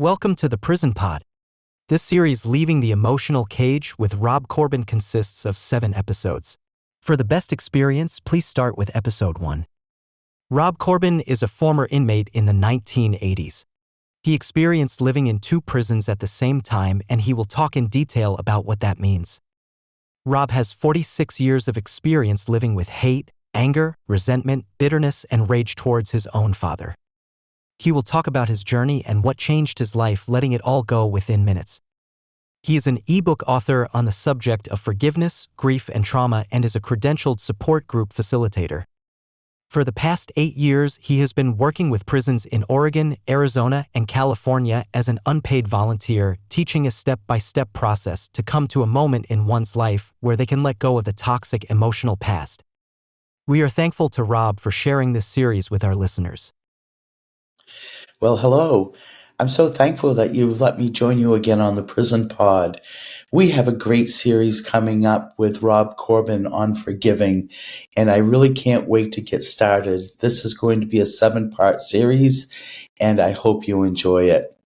Welcome to the Prison Pod. This series, Leaving the Emotional Cage with Rob Corbin, consists of 7 episodes. For the best experience, please start with episode 1. Rob Corbin is a former inmate in the 1980s. He experienced living in 2 prisons at the same time, and he will talk in detail about what that means. Rob has 46 years of experience living with hate, anger, resentment, bitterness, and rage towards his own father. He will talk about his journey and what changed his life, letting it all go within minutes. He is an ebook author on the subject of forgiveness, grief, and trauma, and is a credentialed support group facilitator. For the past 8 years, he has been working with prisons in Oregon, Arizona, and California as an unpaid volunteer, teaching a step-by-step process to come to a moment in one's life where they can let go of the toxic emotional past. We are thankful to Rob for sharing this series with our listeners. Well, hello. I'm so thankful that you've let me join you again on the Prison Pod. We have a great series coming up with Rob Corbin on forgiving, and I really can't wait to get started. This is going to be a 7-part series, and I hope you enjoy it.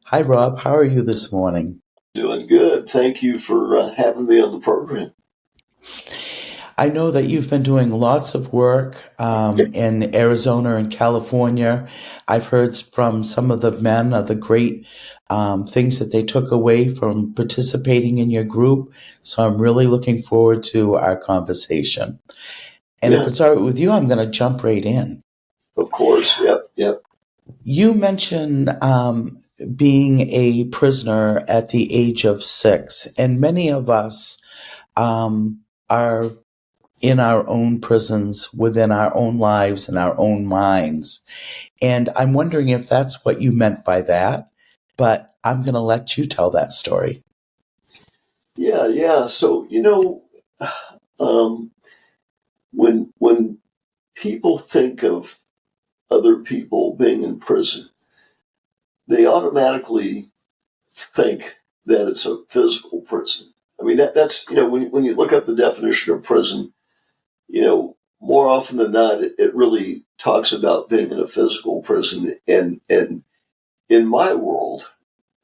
Hi, Rob. How are you this morning? Doing good. Thank you for having me on the program. I know that you've been doing lots of work in Arizona and California. I've heard from some of the men of the great things that they took away from participating in your group. So I'm really looking forward to our conversation. And if it's all right with you, I'm going to jump right in. Of course. Yep. You mentioned being a prisoner at the age of 6, and many of us are in our own prisons, within our own lives and our own minds. And I'm wondering if that's what you meant by that, but I'm going to let you tell that story. Yeah. So, when people think of other people being in prison, they automatically think that it's a physical prison. I mean, that's, when you look up the definition of prison, more often than not, it really talks about being in a physical prison. And in my world,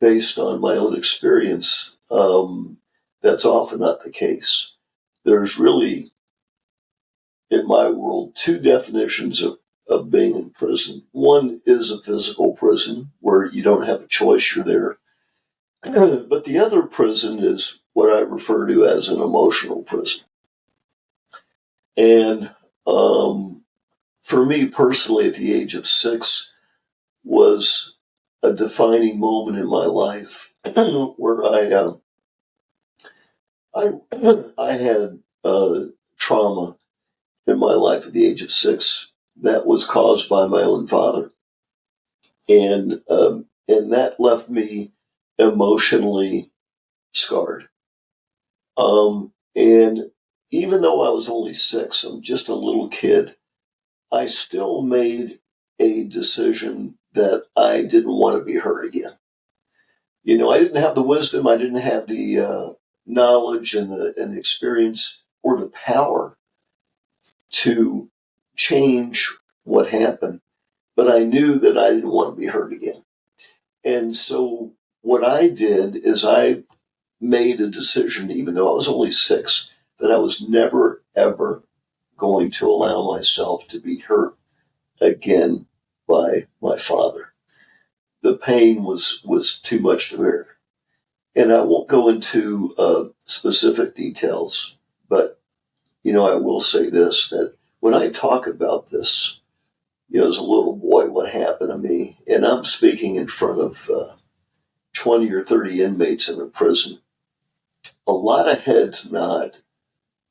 based on my own experience, that's often not the case. There's really, in my world, 2 definitions of being in prison. One is a physical prison where you don't have a choice, you're there. But the other prison is what I refer to as an emotional prison. And for me personally, at the age of 6, was a defining moment in my life where I had trauma in my life at the age of 6 that was caused by my own father, and that left me emotionally scarred. And even though I was only 6, I'm just a little kid, I still made a decision that I didn't want to be hurt again. I didn't have the wisdom, I didn't have the knowledge and the experience or the power to change what happened, but I knew that I didn't want to be hurt again. And so what I did is I made a decision, even though I was only 6, that I was never, ever going to allow myself to be hurt again by my father. The pain was too much to bear. And I won't go into specific details, but, I will say this, that when I talk about this, as a little boy, what happened to me, and I'm speaking in front of 20 or 30 inmates in a prison, a lot of heads nod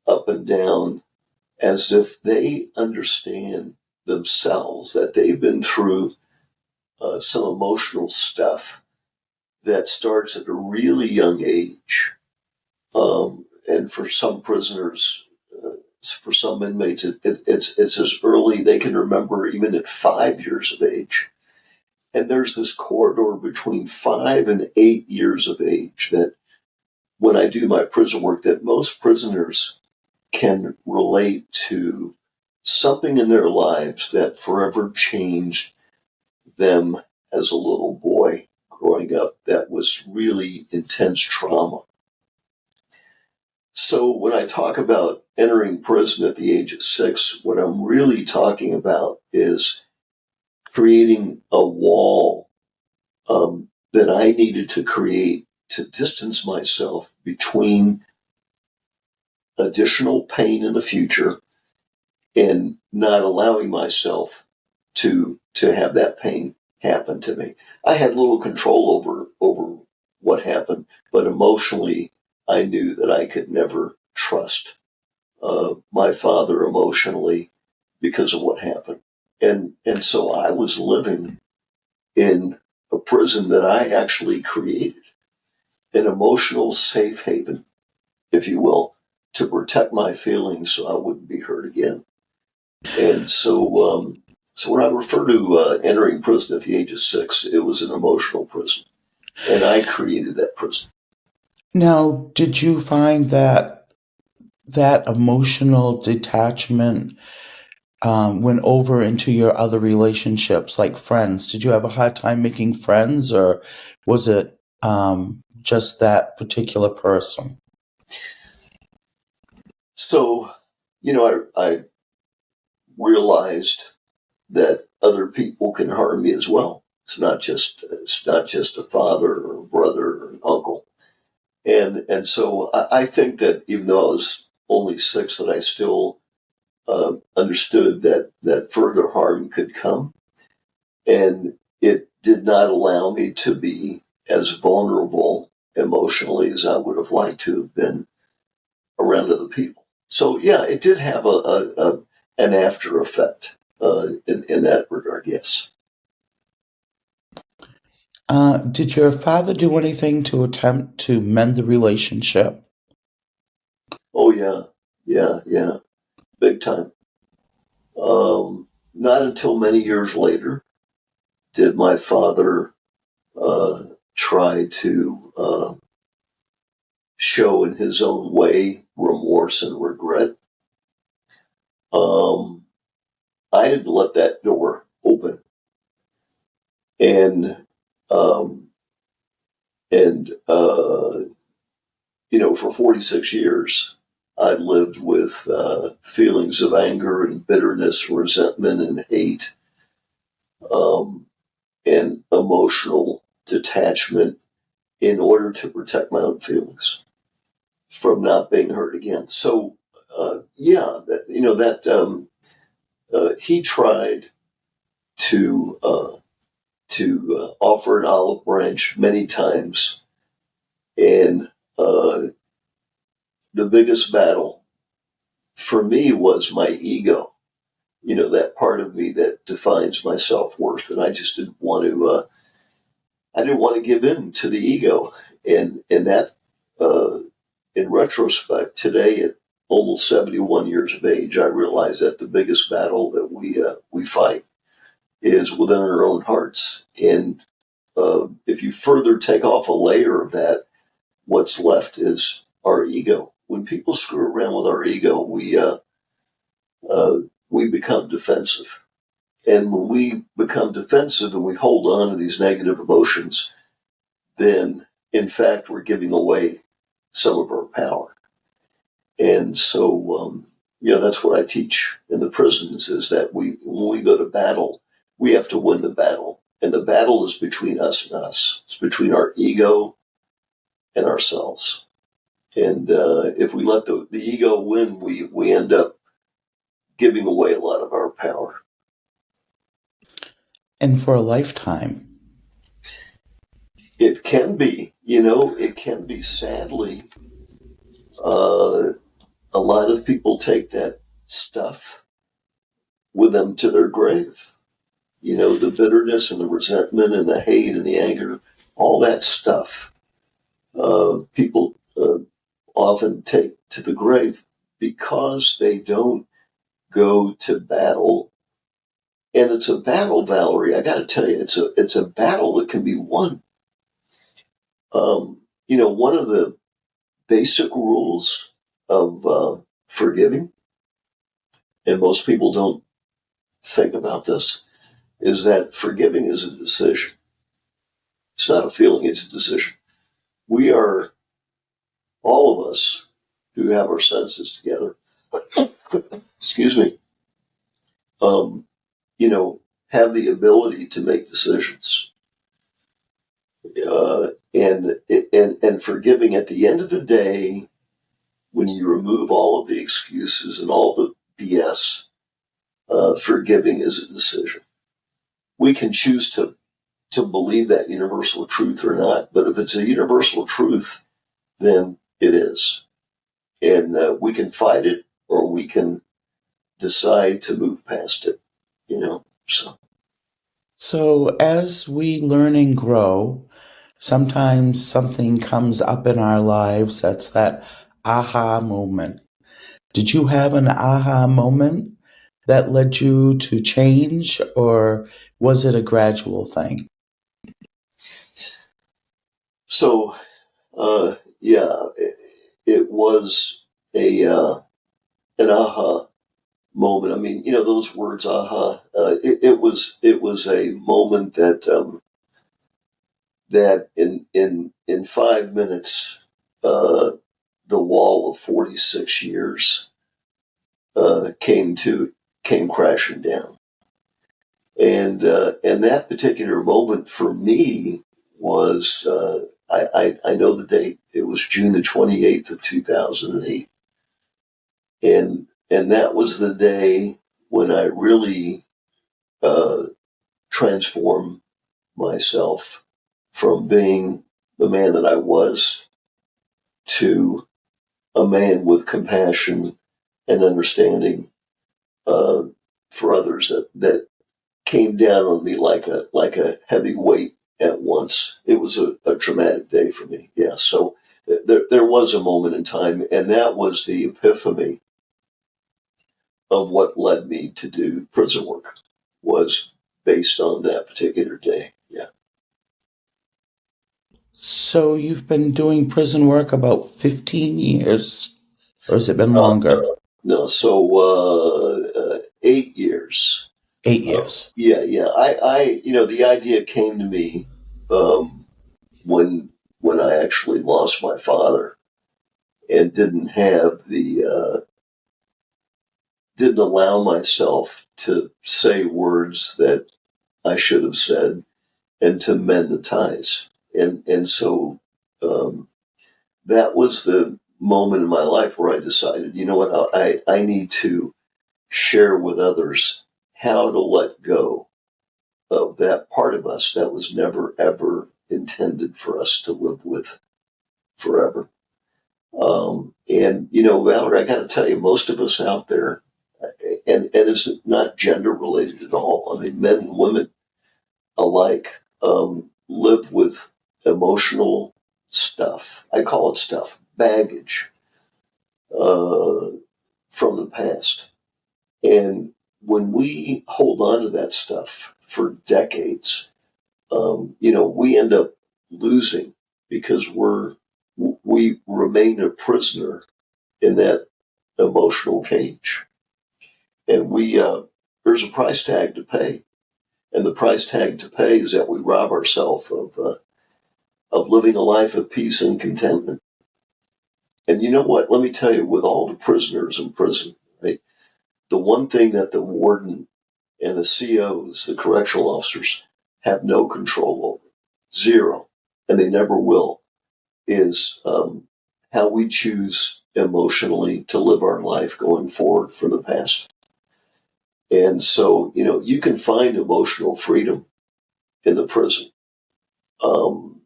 up and down as if they understand themselves, that they've been through some emotional stuff that starts at a really young age. And for some prisoners, for some inmates, it's as early, they can remember even at 5 years of age. And there's this corridor between 5 and 8 years of age that when I do my prison work, that most prisoners can relate to something in their lives that forever changed them as a little boy was really intense trauma. So when I talk about entering prison at the age of 6, what I'm really talking about is creating a wall that I needed to create to distance myself between additional pain in the future and not allowing myself to have that pain happen to me. I had little control over what happened, but emotionally, I knew that I could never trust my father emotionally because of what happened. And so I was living in a prison that I actually created, an emotional safe haven, if you will, to protect my feelings so I wouldn't be hurt again. And so when I refer to entering prison at the age of 6, it was an emotional prison, and I created that prison. Now, did you find that emotional detachment went over into your other relationships, like friends? Did you have a hard time making friends, or was it just that particular person? So, I realized that other people can harm me as well. It's not just a father or a brother or an uncle. And so I think that even though I was only 6, that I still understood that further harm could come, and it did not allow me to be as vulnerable emotionally as I would have liked to have been around other people. So yeah, it did have an after effect in that regard. Yes. Did your father do anything to attempt to mend the relationship? Oh yeah, yeah, big time. Not until many years later did my father uh, try to show in his own way remorse and regret. Um, I had let that door open, and um, and for 46 years, I lived with feelings of anger and bitterness, resentment and hate, um, and emotional detachment in order to protect my own feelings from not being hurt again. So, he tried to offer an olive branch many times, and uh, the biggest battle for me was my ego. That part of me that defines my self worth, and I just didn't want to. I didn't want to give in to the ego, and that, uh, in retrospect, today at almost 71 years of age, I realize that the biggest battle that we fight is within our own hearts, and if you further take off a layer of that, what's left is our ego. When people screw around with our ego, uh, we become defensive. And when we become defensive and we hold on to these negative emotions, then in fact we're giving away some of our power. And so, that's what I teach in the prisons, is that when we go to battle, we have to win the battle. And the battle is between us and us. It's between our ego and ourselves. And if we let the ego win, we end up giving away a lot of our power. And for a lifetime. It can be, it can be, sadly. Uh, a lot of people take that stuff with them to their grave. The bitterness and the resentment and the hate and the anger, all that stuff, people often take to the grave because they don't go to battle. And it's a battle, Valerie. I got to tell you, it's a battle that can be won. One of the basic rules of forgiving, and most people don't think about this, is that forgiving is a decision. It's not a feeling, it's a decision. We are, all of us who have our senses together, excuse me, um, you know, have the ability to make decisions. And forgiving at the end of the day, when you remove all of the excuses and all the BS, forgiving is a decision. We can choose to believe that universal truth or not, but if it's a universal truth, then it is. And we can fight it or we can decide to move past it, so. So, as we learn and grow, sometimes something comes up in our lives that's that aha moment. Did you have an aha moment that led you to change, or was it a gradual thing? So, yeah, it was an aha moment. I mean, those words, aha. It was a moment that in 5 minutes, the wall of 46 years came crashing down, and that particular moment for me was. I know the date. It was June the 28th of 2008. And that was the day when I really uh, transformed myself from being the man that I was to a man with compassion and understanding uh, for others that came down on me like a heavy weight at once. It was a traumatic day for me. Yeah. So there was a moment in time, and that was the epiphany of what led me to do prison work, was based on that particular day. Yeah. So, you've been doing prison work about 15 years, or has it been Uh, longer? no, so 8 years. 8 years. Yeah, yeah. The idea came to me um, when I actually lost my father and didn't allow myself to say words that I should have said and to mend the ties. And so um, that was the moment in my life where I decided, you know what, I need to share with others how to let go of that part of us that was never, ever intended for us to live with forever. Valerie, I got to tell you, most of us out there, and it's not gender related at all. I mean, men and women alike live with emotional stuff. I call it stuff, baggage uh, from the past. And when we hold on to that stuff for decades, we end up losing because we remain a prisoner in that emotional cage, and there's a price tag to pay, and the price tag to pay is that we rob ourselves of living a life of peace and contentment. And you know what? Let me tell you, with all the prisoners in prison, right, the one thing that the warden and the COs, the correctional officers, have no control over, zero, and they never will, is how we choose emotionally to live our life going forward from the past. And so, you can find emotional freedom in the prison, um,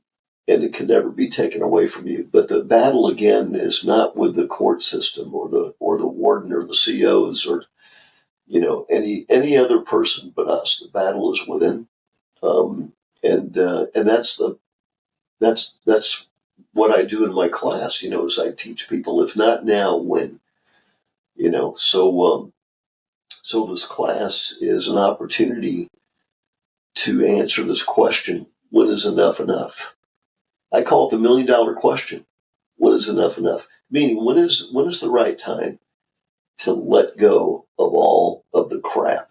and it can never be taken away from you. But the battle again is not with the court system or the warden or the COs or any other person but us. The battle is within, and that's what I do in my class. Is I teach people, if not now, when. So this class is an opportunity to answer this question: when is enough enough? I call it the $1,000,000 question. When is enough enough? Meaning, when is the right time to let go of all of the crap,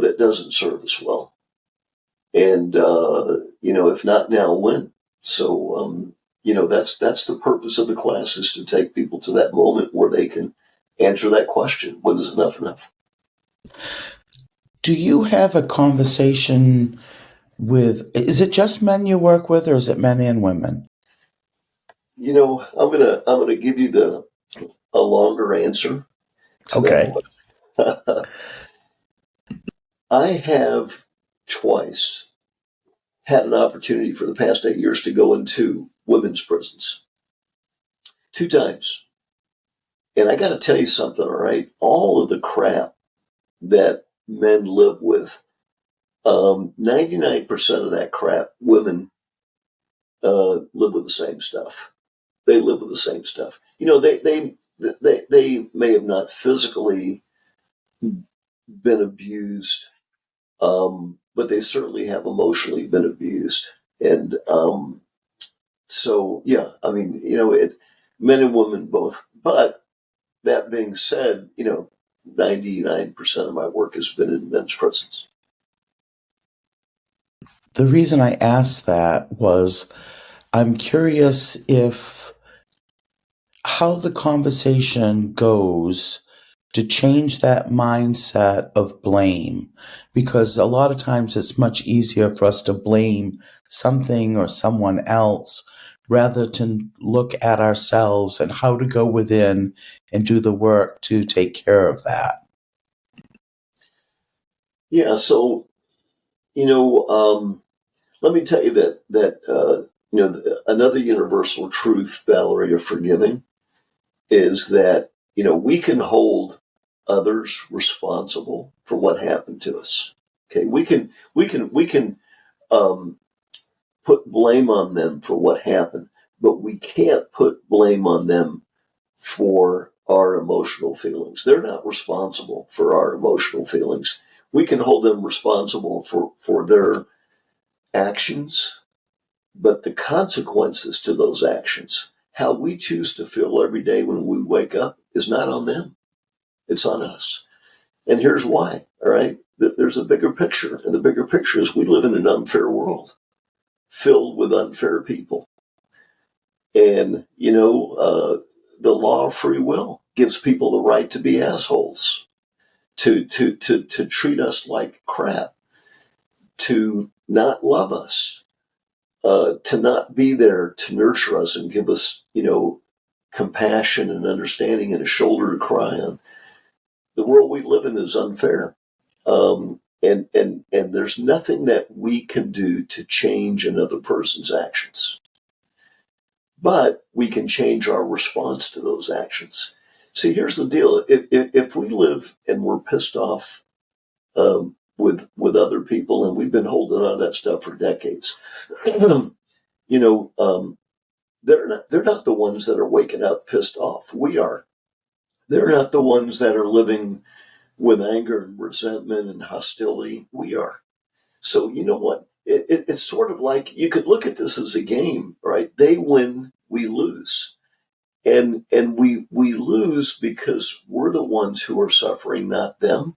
that doesn't serve us well. And, if not now, when? So, that's the purpose of the class, is to take people to that moment where they can answer that question. When is enough enough? Do you have a conversation with, is it just men you work with, or is it men and women? I'm gonna give you a longer answer to Okay. that. I have twice had an opportunity for the past 8 years to go into women's prisons. 2 times. And I got to tell you something, all right? All of the crap that men live with, 99% of that crap, women live with the same stuff. They live with the same stuff. They may have not physically been abused, but they certainly have emotionally been abused. And so, yeah, I mean, men and women both. But that being said, 99% of my work has been in men's prisons. The reason I asked that was I'm curious if how the conversation goes to change that mindset of blame, because a lot of times it's much easier for us to blame something or someone else rather than look at ourselves and how to go within and do the work to take care of that. Yeah, so, let me tell you that another universal truth, Valerie, of forgiving is that, we can hold others responsible for what happened to us. Okay, we can um, put blame on them for what happened, but we can't put blame on them for our emotional feelings. They're not responsible for our emotional feelings. We can hold them responsible for their actions, but the consequences to those actions, how we choose to feel every day when we wake up, is not on them. It's on us. And here's why, all right? There's a bigger picture, and the bigger picture is we live in an unfair world filled with unfair people. And, the law of free will gives people the right to be assholes, to treat us like crap, to not love us, to not be there to nurture us and give us, compassion and understanding and a shoulder to cry on. The world we live in is unfair. And there's nothing that we can do to change another person's actions, but we can change our response to those actions. See, here's the deal. If we live and we're pissed off with other people, and we've been holding on to that stuff for decades, you know, um, they're not the ones that are waking up pissed off. We are. They're not the ones that are living with anger and resentment and hostility. We are. So you know what? It's sort of like you could look at this as a game, right? They win, we lose, and we lose because we're the ones who are suffering, not them.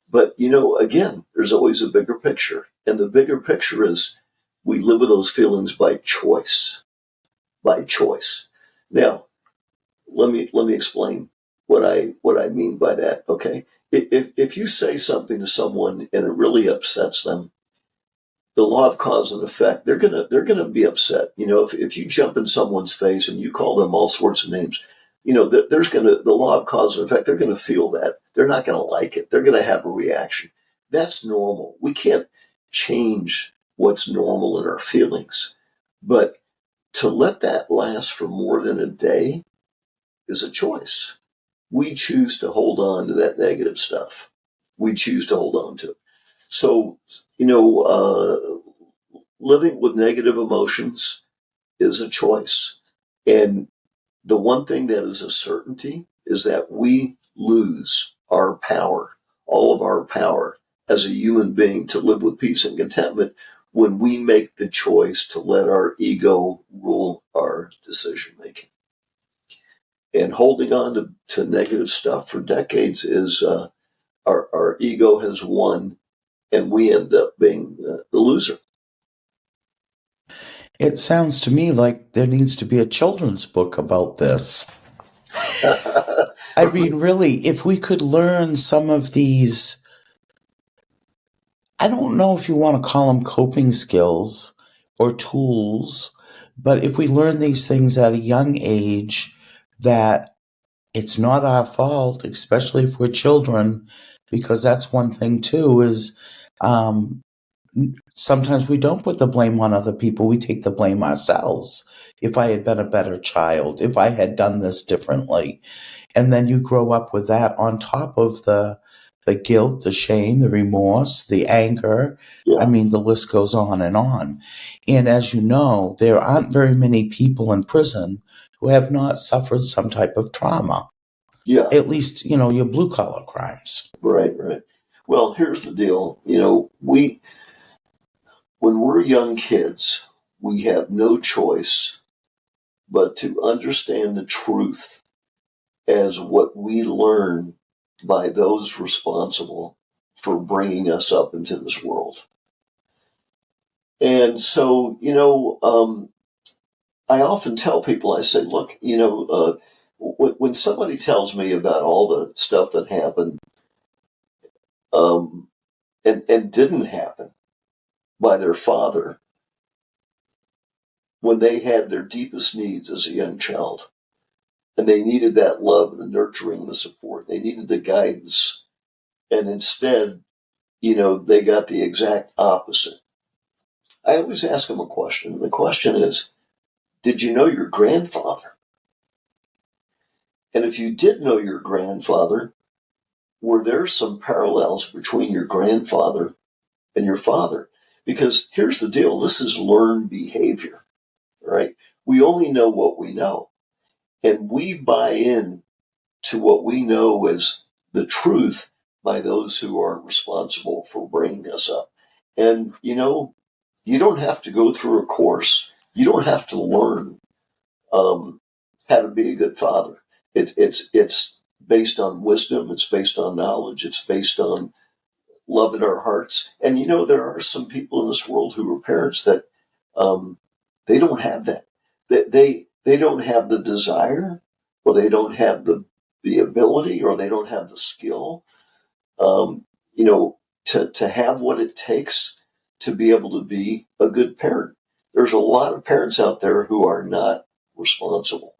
But again, there's always a bigger picture, and the bigger picture is we live with those feelings by choice, by choice. Now, let me explain what I mean by that. Okay, if you say something to someone and it really upsets them, the law of cause and effect, they're gonna be upset. If you jump in someone's face and you call them all sorts of names, the law of cause and effect. They're gonna feel that. They're not gonna like it. They're gonna have a reaction. That's normal. We can't change what's normal in our feelings, but to let that last for more than a day is a choice. We choose to hold on to that negative stuff. We choose to hold on to it. So, living with negative emotions is a choice. And the one thing that is a certainty is that we lose our power, all of our power as a human being to live with peace and contentment when we make the choice to let our ego rule our decision making. And holding on to negative stuff for decades is our ego has won, and we end up being the loser. It sounds to me like there needs to be a children's book about this. I mean, really, if we could learn some of these, I don't know if you want to call them coping skills or tools, but if we learn these things at a young age, that it's not our fault, especially if we're children, because that's one thing too, is um, sometimes we don't put the blame on other people. We take the blame ourselves. If I had been a better child, if I had done this differently. And then you grow up with that on top of the guilt, the shame, the remorse, the anger. I Yeah, mean, the list goes on and on. And as you know, there aren't very many people in prison who have not suffered some type of trauma. yeah, At least, you know, your blue collar crimes. right, right. Well, here's the deal. When we're young kids, we have no choice but to understand the truth as what we learn by those responsible for bringing us up into this world. And so, I often tell people, I say, look, when somebody tells me about all the stuff that happened um, and didn't happen by their father when they had their deepest needs as a young child, and they needed that love, the nurturing, the support, they needed the guidance, and instead, they got the exact opposite. I always ask them a question. The question is, did you know your grandfather? And if you did know your grandfather, were there some parallels between your grandfather and your father? Because here's the deal, this is learned behavior, right? We only know what we know, and we buy in to what we know as the truth by those who are responsible for bringing us up. And, you don't have to go through a course. You don't have to learn um, how to be a good father. It's based on wisdom. It's based on knowledge. It's based on love in our hearts. And there are some people in this world who are parents that um, they don't have that. They don't have the desire, or they don't have the ability, or they don't have the skill, um, to have what it takes to be able to be a good parent. There's a lot of parents out there who are not responsible.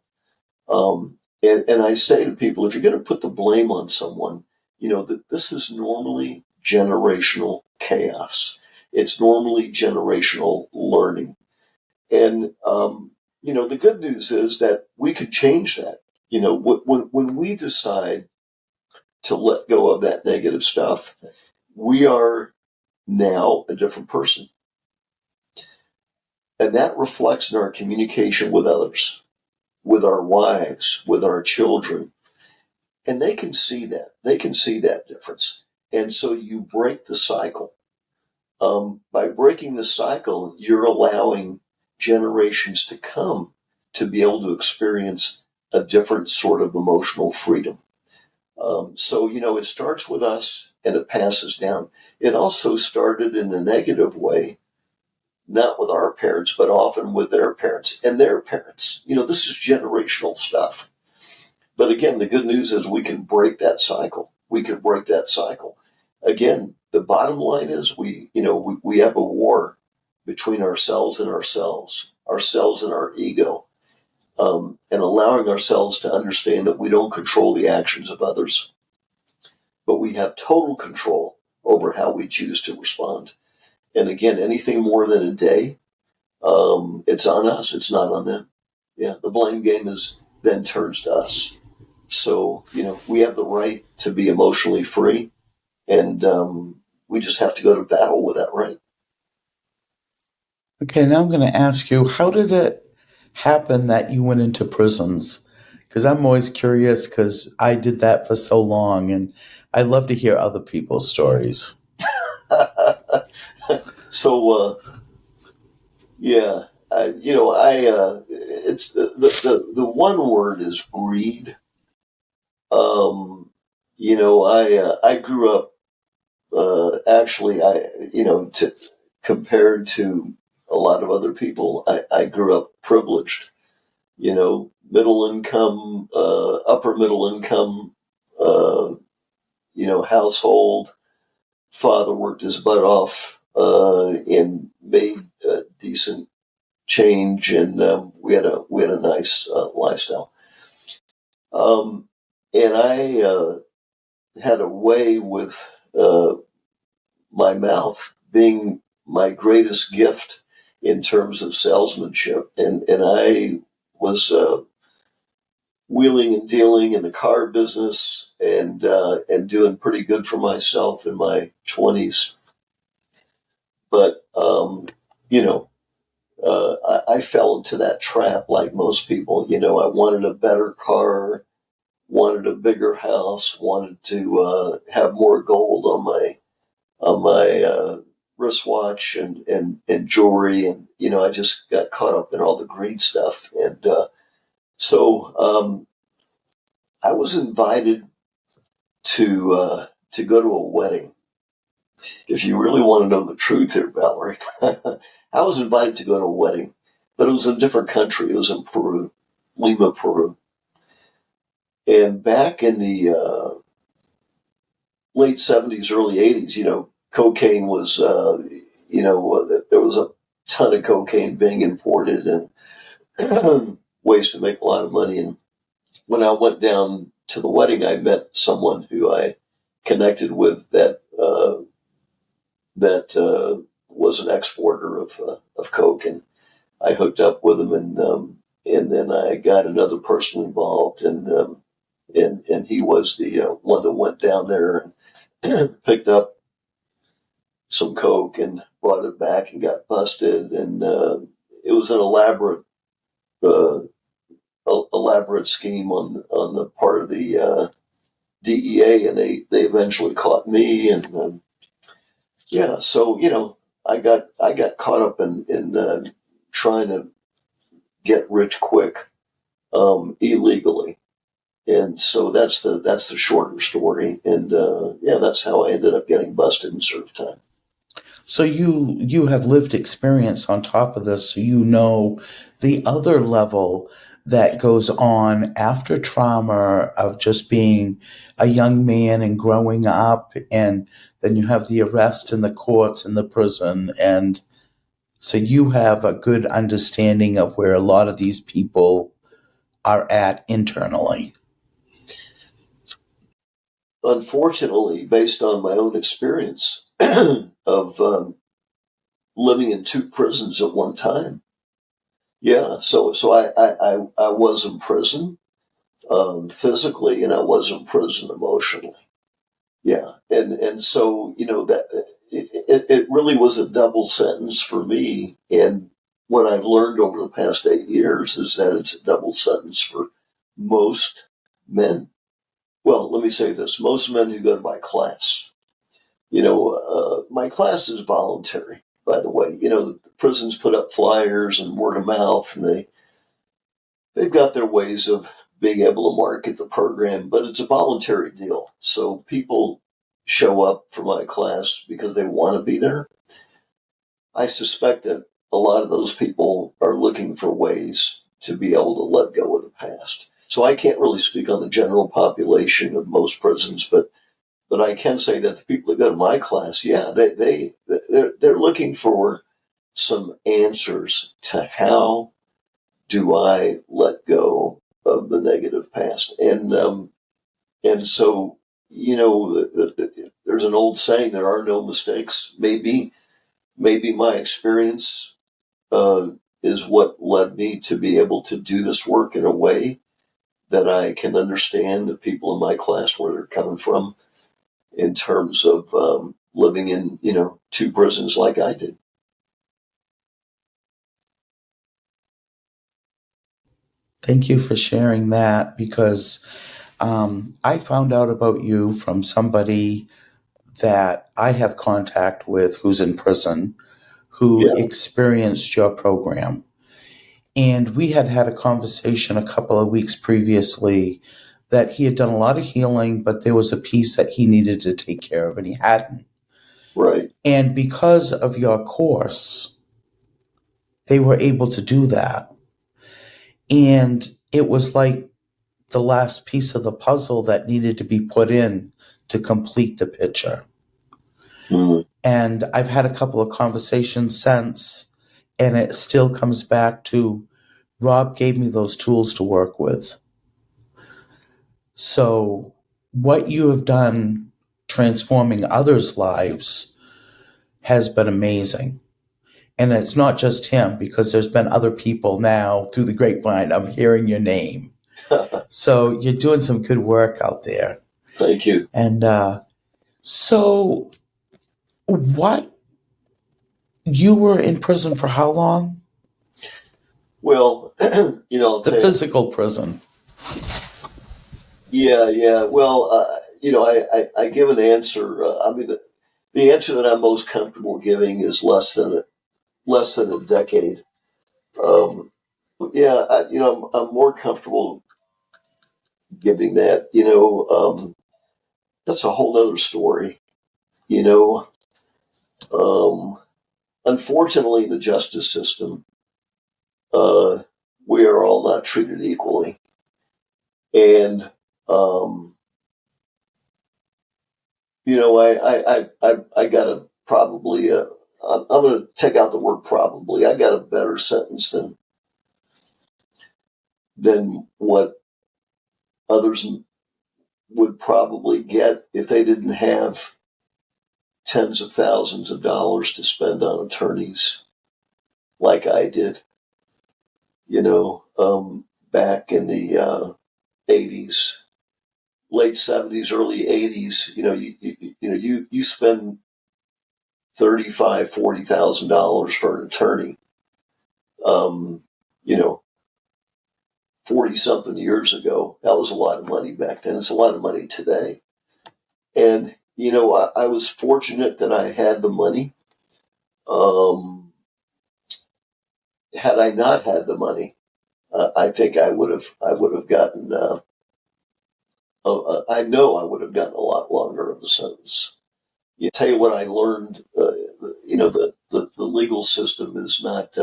And I say to people, if you're going to put the blame on someone, that this is normally generational chaos. It's normally generational learning. And, the good news is that we could change that. When we decide to let go of that negative stuff, we are now a different person. And that reflects in our communication with others, with our wives, with our children. And they can see that. They can see that difference. And so you break the cycle. By breaking the cycle, you're allowing generations to come to be able to experience a different sort of emotional freedom. So, it starts with us and it passes down. It also started in a negative way, not with our parents, but often with their parents and their parents. This is generational stuff. But again, the good news is we can break that cycle. We can break that cycle. Again, the bottom line is we have a war between ourselves and ourselves and our ego, and allowing ourselves to understand that we don't control the actions of others, but we have total control over how we choose to respond. And again, anything more than a day, it's on us. It's not on them. Yeah, the blame game is then turns to us. So, we have the right to be emotionally free, and we just have to go to battle with that right. Okay, now I'm going to ask you, how did it happen that you went into prisons? Because I'm always curious, because I did that for so long, and I love to hear other people's stories. So, yeah, it's the one word is greed. I grew up Actually, compared to a lot of other people, I grew up privileged. Middle income, upper middle income, household. Father worked his butt off and made decent change, and we had a nice lifestyle. And I had a way with my mouth being my greatest gift in terms of salesmanship, and I was wheeling and dealing in the car business and doing pretty good for myself in my 20s. But I fell into that trap like most people. I wanted a better car, wanted a bigger house, wanted to have more gold on my wristwatch and jewelry, and I just got caught up in all the greed stuff, and so I was invited to go to a wedding. If you really want to know the truth here, Valerie, I was invited to go to a wedding, but it was in a different country. It was in Peru, Lima, Peru. And back in the late 70s, early 80s, cocaine was, there was a ton of cocaine being imported and ways to make a lot of money. And when I went down to the wedding, I met someone who I connected with that was an exporter of coke, and I hooked up with him, and then I got another person involved, and he was the one that went down there and picked up some coke and brought it back and got busted, and it was an uh, elaborate scheme on the part of the DEA, and they eventually caught me, and yeah, so I got caught up in trying to get rich quick illegally, and so that's the shorter story, and yeah, that's how I ended up getting busted and served time. So you have lived experience on top of this, so you know the other level that goes on after trauma of just being a young man and growing up, and then you have the arrest and the courts and the prison, and so you have a good understanding of where a lot of these people are at internally. Unfortunately, based on my own experience of living in two prisons at one time, yeah, so I was in prison physically, and I was in prison emotionally. Yeah, and so that it really was a double sentence for me. And what I've learned over the past 8 years is that it's a double sentence for most men. Well, let me say this: most men who go to my class. My class is voluntary. By the way, the prisons put up flyers and word of mouth, and they've got their ways of being able to market the program, but it's a voluntary deal. So people show up for my class because they want to be there. I suspect that a lot of those people are looking for ways to be able to let go of the past. So I can't really speak on the general population of most prisons, but I can say that the people that go to my class, yeah, they're looking for some answers to how do I let go of the negative past? And so, there's an old saying: there are no mistakes. Maybe my experience uh, is what led me to be able to do this work in a way that I can understand the people in my class where they're coming from in terms of living in two prisons like I did. Thank you for sharing that, because I found out about you from somebody that I have contact with who's in prison, who Yeah. experienced your program. And we had had a conversation a couple of weeks previously that he had done a lot of healing, but there was a piece that he needed to take care of and he hadn't. Right. And because of your course, they were able to do that. And it was like the last piece of the puzzle that needed to be put in to complete the picture. Mm. And I've had a couple of conversations since, and it still comes back to Rob gave me those tools to work with. So, what you have done transforming others' lives has been amazing. And it's not just him, because there's been other people now through the grapevine. I'm hearing your name. So, you're doing some good work out there. Thank you. And so, what? You were in prison for how long? Well, I'll The tell you. physical prison. Yeah. Well, I give an answer. The answer that I'm most comfortable giving is less than a decade. Um, yeah, I'm more comfortable giving that. That's a whole other story. You know, um, unfortunately, the justice system, uh, we are all not treated equally, and um, I got a probably I'm going to take out the word probably. I got a better sentence than what others would probably get if they didn't have tens of thousands of dollars to spend on attorneys like I did. Back in the 80s, late 70s, early 80s. You spend $35,000-$40,000 for an attorney. Um, you know, 40 something years ago, that was a lot of money back then. It's a lot of money today. And, I was fortunate that I had the money. Had I not had the money, I think I would have gotten, I know I would have gotten a lot longer of the sentence. Tell you what I learned, the legal system is not,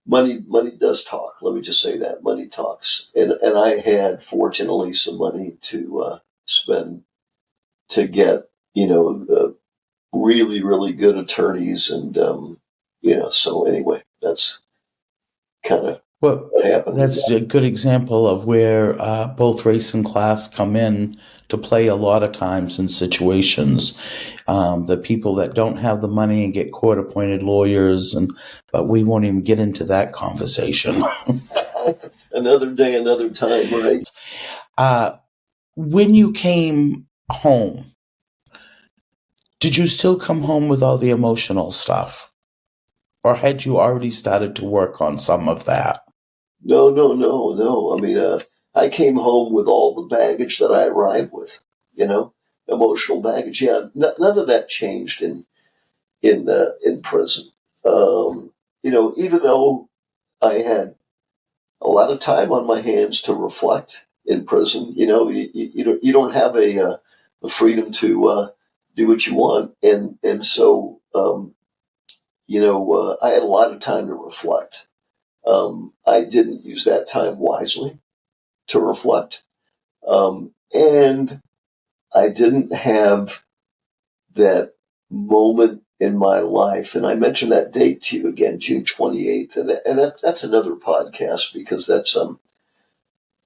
money does talk. Let me just say that money talks. And I had, fortunately, some money to spend to get, really, really good attorneys. And, so anyway, that's kind of Well, what happened. that's a good example of where both race and class come in to play a lot of times in situations. The people that don't have the money and get court-appointed lawyers, but we won't even get into that conversation. Another day, another time, right? When you came home, did you still come home with all the emotional stuff? Or had you already started to work on some of that? No, no, no, no. I came home with all the baggage that I arrived with, emotional baggage. Yeah, none of that changed in prison. Even though I had a lot of time on my hands to reflect in prison, you don't have a freedom to do what you want, and so I had a lot of time to reflect. I didn't use that time wisely to reflect. And I didn't have that moment in my life. And I mentioned that date to you again, June 28th. And that's another podcast, because that's, it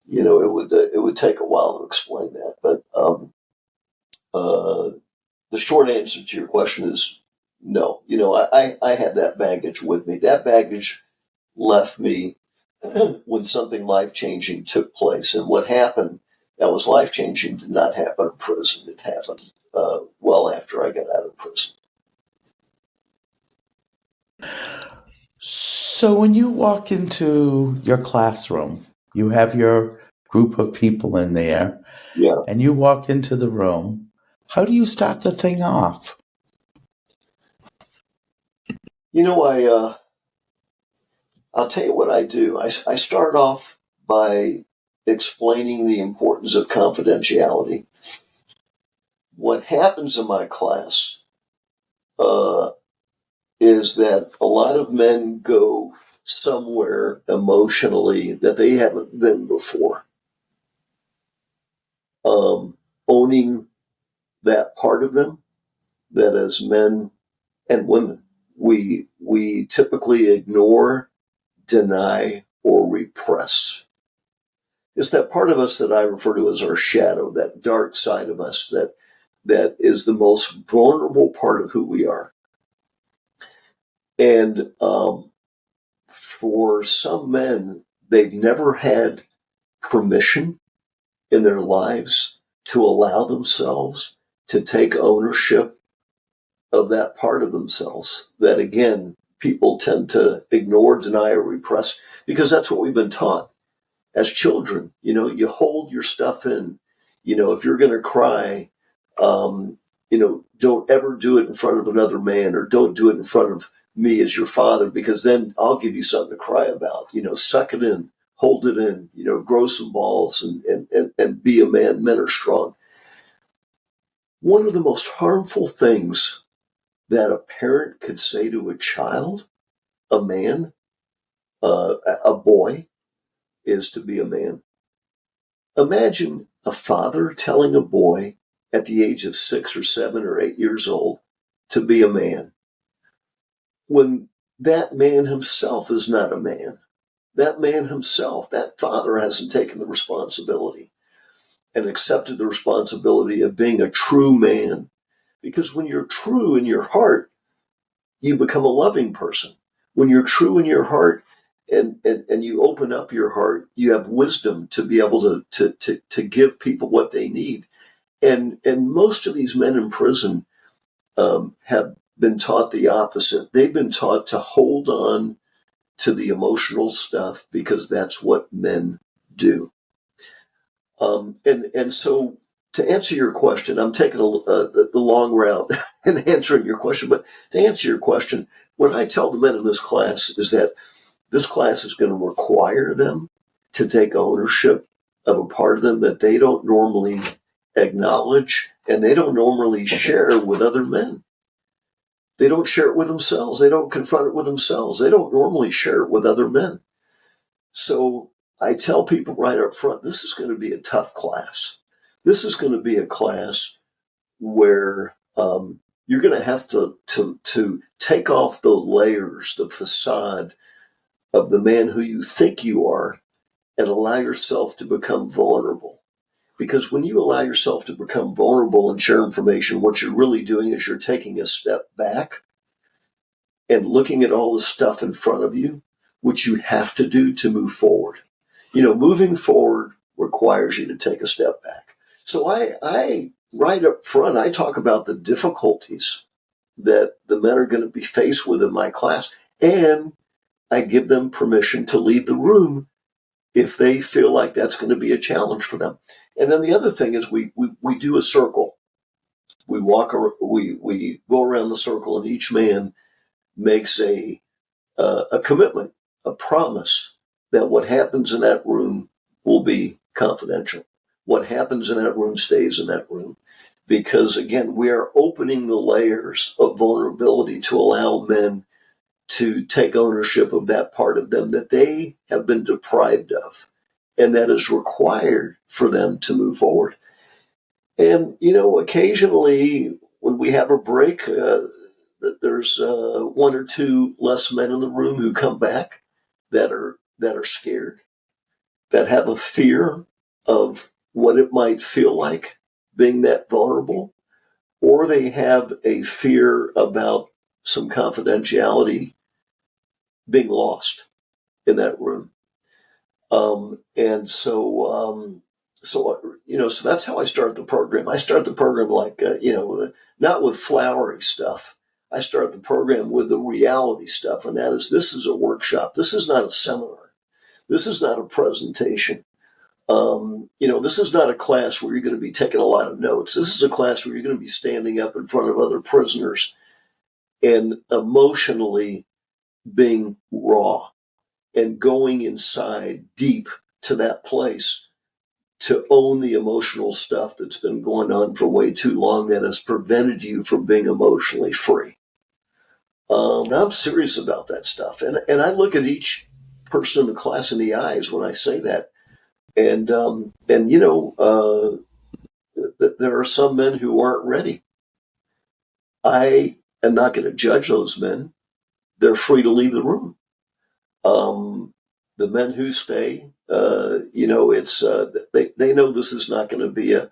would take a while to explain that. But uh, the short answer to your question is no. I had that baggage with me. That baggage left me when something life changing took place. And what happened that was life changing did not happen in prison. It happened well after I got out of prison. So when you walk into your classroom, you have your group of people in there, Yeah. and you walk into the room. How do you start the thing off? I'll tell you what I do. I start off by explaining the importance of confidentiality. What happens in my class is that a lot of men go somewhere emotionally that they haven't been before. Owning that part of them that as men and women, we typically ignore, deny, or repress. It's that part of us that I refer to as our shadow, that dark side of us that is the most vulnerable part of who we are. And for some men, they've never had permission in their lives to allow themselves to take ownership of that part of themselves that, again, people tend to ignore, deny, or repress because that's what we've been taught as children. You hold your stuff in. If you're going to cry, don't ever do it in front of another man, or don't do it in front of me as your father, because then I'll give you something to cry about. Suck it in, hold it in, grow some balls and be a man. Men are strong. One of the most harmful things that a parent could say to a child, a man, a boy, is to be a man. Imagine a father telling a boy at the age of 6 or 7 or 8 years old to be a man, when that man himself is not a man. That man himself, that father, hasn't taken the responsibility and accepted the responsibility of being a true man. Because when you're true in your heart, you become a loving person. When you're true in your heart and you open up your heart, you have wisdom to be able to give people what they need. And most of these men in prison have been taught the opposite. They've been taught to hold on to the emotional stuff because that's what men do. And so, to answer your question, I'm taking the long route in answering your question. But to answer your question, what I tell the men in this class is that this class is going to require them to take ownership of a part of them that they don't normally acknowledge and they don't normally share with other men. They don't share it with themselves. They don't confront it with themselves. They don't normally share it with other men. So I tell people right up front, this is going to be a tough class. This is going to be a class where you're going to have to take off the layers, the facade of the man who you think you are, and allow yourself to become vulnerable. Because when you allow yourself to become vulnerable and share information, what you're really doing is you're taking a step back and looking at all the stuff in front of you, which you have to do to move forward. Moving forward requires you to take a step back. So I right up front, I talk about the difficulties that the men are going to be faced with in my class, and I give them permission to leave the room if they feel like that's going to be a challenge for them. And then the other thing is we do a circle. We go around the circle, and each man makes a commitment, a promise that what happens in that room will be confidential. What happens in that room stays in that room. Because again, we are opening the layers of vulnerability to allow men to take ownership of that part of them that they have been deprived of, and that is required for them to move forward. And, occasionally when we have a break, there's one or two less men in the room who come back that are scared, that have a fear of what it might feel like being that vulnerable, or they have a fear about some confidentiality being lost in that room. And so that's how I start the program. I start the program like, not with flowery stuff. I start the program with the reality stuff, and that is, this is a workshop. This is not a seminar. This is not a presentation. This is not a class where you're going to be taking a lot of notes. This is a class where you're going to be standing up in front of other prisoners and emotionally being raw and going inside deep to that place to own the emotional stuff that's been going on for way too long that has prevented you from being emotionally free. I'm serious about that stuff, and I look at each person in the class in the eyes when I say that, and there are some men who aren't ready. I am not going to judge those men. They're free to leave the room. The men who stay, it's they know this is not going to be a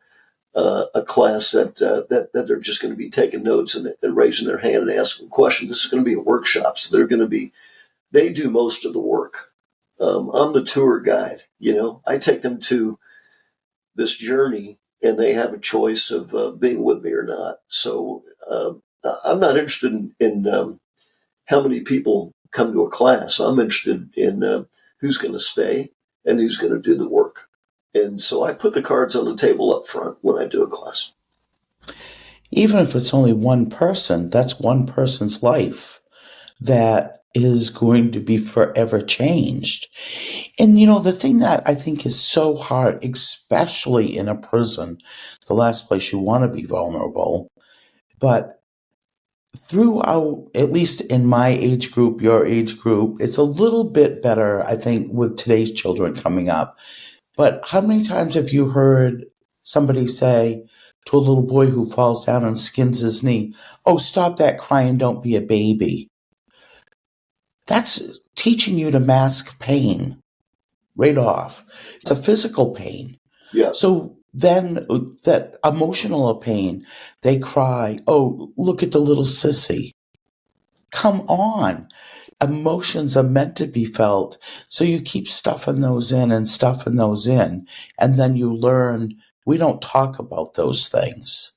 class that they're just going to be taking notes and raising their hand and asking questions. This is going to be a workshop, so they do most of the work. I'm the tour guide. I take them to this journey, and they have a choice of being with me or not. So I'm not interested in how many people come to a class. I'm interested in who's going to stay and who's going to do the work. And so I put the cards on the table up front when I do a class. Even if it's only one person, that's one person's life that is going to be forever changed. And the thing that I think is so hard, especially in a prison, the last place you want to be vulnerable, but throughout, at least in my age group, your age group, it's a little bit better, I think, with today's children coming up. But how many times have you heard somebody say to a little boy who falls down and skins his knee, "Oh, stop that crying, don't be a baby"? That's teaching you to mask pain right off. It's a physical pain. Yeah. So then that emotional pain, they cry, "Oh, look at the little sissy." Come on. Emotions are meant to be felt. So you keep stuffing those in and stuffing those in. And then you learn we don't talk about those things.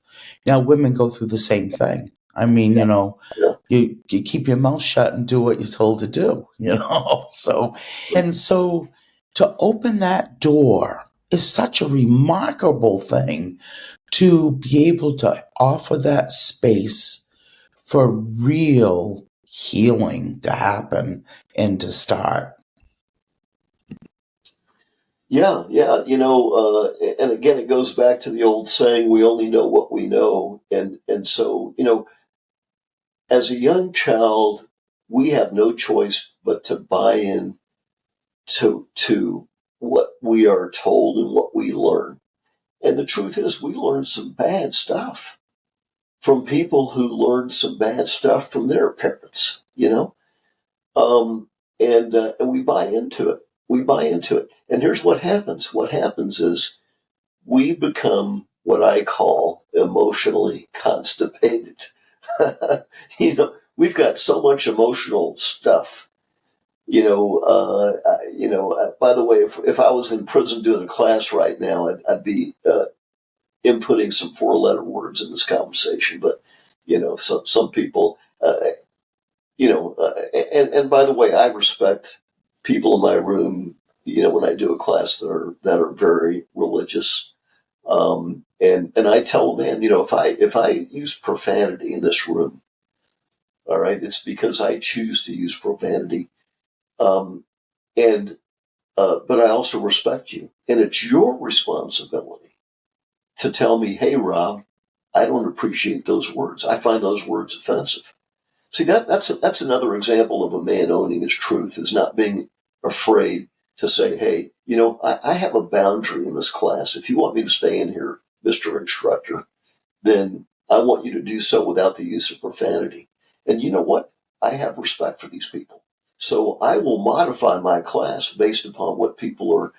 Now, women go through the same thing. I mean, Yeah. you keep your mouth shut and do what you're told to do, So to open that door is such a remarkable thing, to be able to offer that space for real healing to happen and to start. Yeah. And again, it goes back to the old saying, we only know what we know. And so, as a young child, we have no choice but to buy in to what we are told and what we learn. And the truth is, we learn some bad stuff from people who learned some bad stuff from their parents. Um, and we buy into it. We buy into it. And here's what happens. What happens is we become what I call emotionally constipated. We've got so much emotional stuff. By the way, if I was in prison doing a class right now, I'd be inputting some four-letter words in this conversation. But some people, and by the way, I respect people in my room. When I do a class that are very religious, and I tell them, man, if I use profanity in this room, all right, it's because I choose to use profanity, um, and but I also respect you, and it's your responsibility to tell me, hey, Rob, I don't appreciate those words. I find those words offensive. See, that's another example of a man owning his truth, is not being afraid to say, hey, I have a boundary in this class. If you want me to stay in here, Mr. Instructor, then I want you to do so without the use of profanity. And you know what? I have respect for these people. So I will modify my class based upon what people are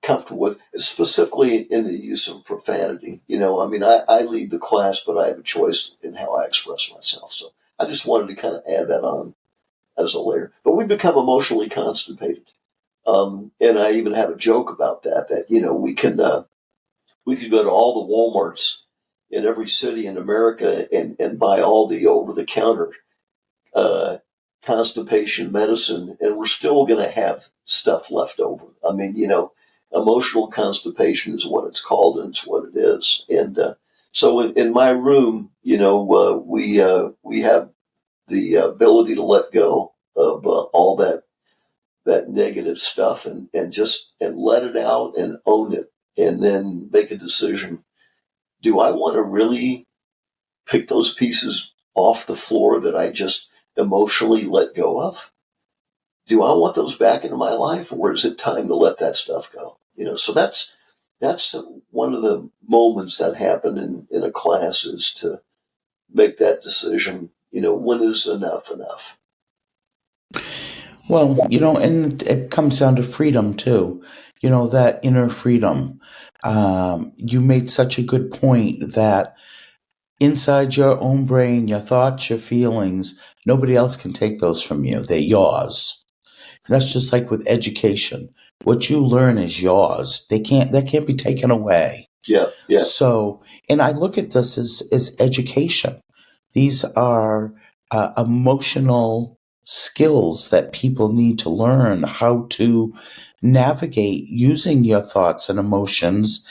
comfortable with, specifically in the use of profanity. I lead the class, but I have a choice in how I express myself. So I just wanted to kind of add that on as a layer. But we become emotionally constipated. And I even have a joke about that we could go to all the Walmarts in every city in America and buy all the over the counter uh, constipation medicine, and we're still going to have stuff left over. I mean, emotional constipation is what it's called, and it's what it is. And so in my room, we have the ability to let go of all that negative stuff and just and let it out and own it, and then make a decision. Do I want to really pick those pieces off the floor that I just emotionally let go of? Do I want those back into my life, or is it time to let that stuff go? So that's one of the moments that happen in a class, is to make that decision. When is enough enough? Well, and it comes down to freedom too. That inner freedom. You made such a good point that inside your own brain, your thoughts, your feelings, nobody else can take those from you. They're yours. That's just like with education. What you learn is yours. That can't be taken away. Yeah, yeah. So, and I look at this as education. These are emotional skills that people need to learn how to navigate using your thoughts and emotions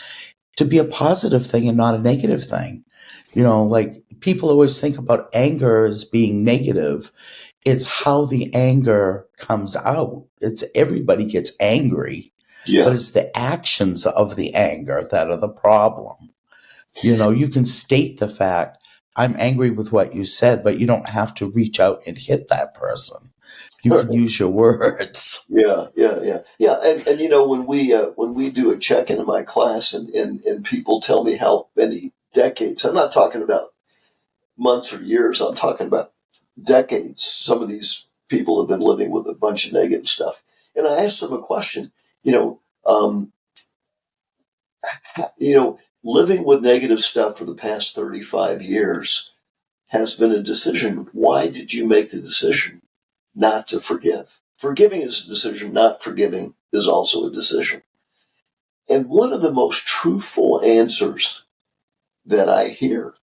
to be a positive thing and not a negative thing. Like people always think about anger as being negative. It's how the anger comes out. It's everybody gets angry, Yeah. but it's the actions of the anger that are the problem. You can state the fact, I'm angry with what you said, but you don't have to reach out and hit that person. You can use your words. Yeah. And when we do a check-in in my class, and people tell me how many decades, I'm not talking about months or years, I'm talking about decades. Some of these people have been living with a bunch of negative stuff. And I asked them a question, um, living with negative stuff for the past 35 years has been a decision. Why did you make the decision not to forgive? Forgiving is a decision, not forgiving is also a decision. And one of the most truthful answers that I hear,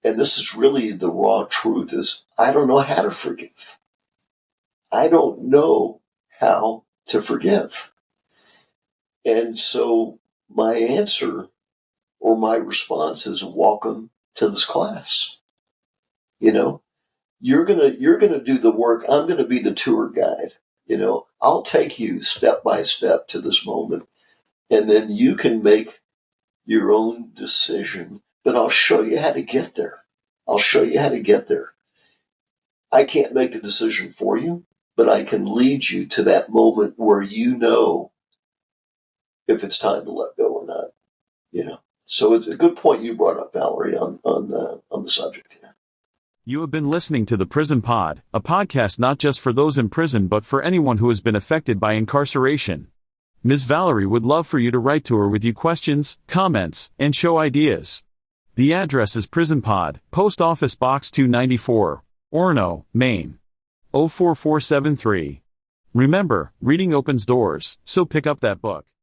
and this is really the raw truth, is I don't know how to forgive. I don't know how to forgive. And so my answer or my response is, welcome to this class. You're gonna do the work. I'm gonna be the tour guide. I'll take you step by step to this moment, and then you can make your own decision. But I'll show you how to get there. I'll show you how to get there. I can't make the decision for you, but I can lead you to that moment where if it's time to let go or not. So it's a good point you brought up, Valerie, on the subject. Yeah. You have been listening to The Prison Pod, a podcast not just for those in prison but for anyone who has been affected by incarceration. Ms. Valerie would love for you to write to her with your questions, comments, and show ideas. The address is Prison Pod, Post Office Box 294, Orono, Maine. 04473. Remember, reading opens doors, so pick up that book.